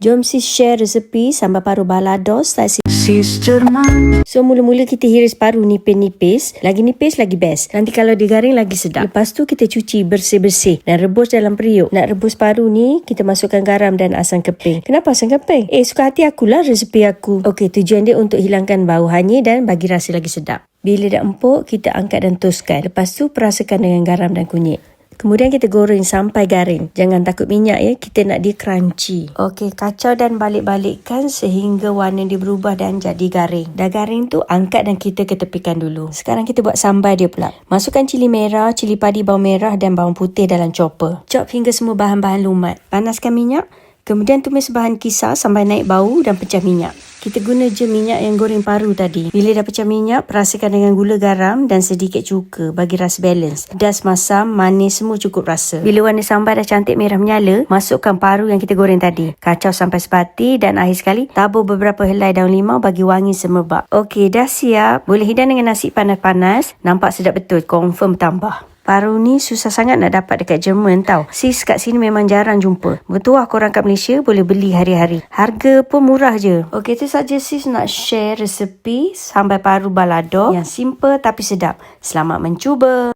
Jom sis share resepi sambal paru balado style Sis Jerman. So mula-mula kita hiris paru nipis-nipis. Lagi nipis lagi best. Nanti kalau dia garing lagi sedap. Lepas tu kita cuci bersih-bersih dan rebus dalam periuk. Nak rebus paru ni kita masukkan garam dan asam keping. Kenapa asam keping? Suka hati akulah resepi aku. Okey, tujuan dia untuk hilangkan bau hanyir dan bagi rasa lagi sedap. Bila dah empuk, kita angkat dan toskan. Lepas tu perasakan dengan garam dan kunyit. Kemudian kita goreng sampai garing. Jangan takut minyak ya, kita nak dia crunchy. Okey, kacau dan balik-balikkan sehingga warna dia berubah dan jadi garing. Dah garing tu, angkat dan kita ketepikan dulu. Sekarang kita buat sambal dia pula. Masukkan cili merah, cili padi, bawang merah dan bawang putih dalam chopper. Chop hingga semua bahan-bahan lumat. Panaskan minyak. Kemudian tumis bahan kisar sampai naik bau dan pecah minyak. Kita guna je minyak yang goreng paru tadi. Bila dah pecah minyak, perasakan dengan gula garam dan sedikit cuka bagi rasa balance. Pedas, masam, manis semua cukup rasa. Bila warna sambal dah cantik merah menyala, masukkan paru yang kita goreng tadi. Kacau sampai sepati dan akhir sekali tabur beberapa helai daun limau bagi wangi semerbak. Okey, dah siap. Boleh hidang dengan nasi panas-panas. Nampak sedap betul. Confirm tambah. Paru ni susah sangat nak dapat dekat Jerman tau. Sis kat sini memang jarang jumpa. Bertuah korang kat Malaysia boleh beli hari-hari. Harga pun murah je. Okey, itu saja sis nak share resepi sambal paru balado yang simple tapi sedap. Selamat mencuba.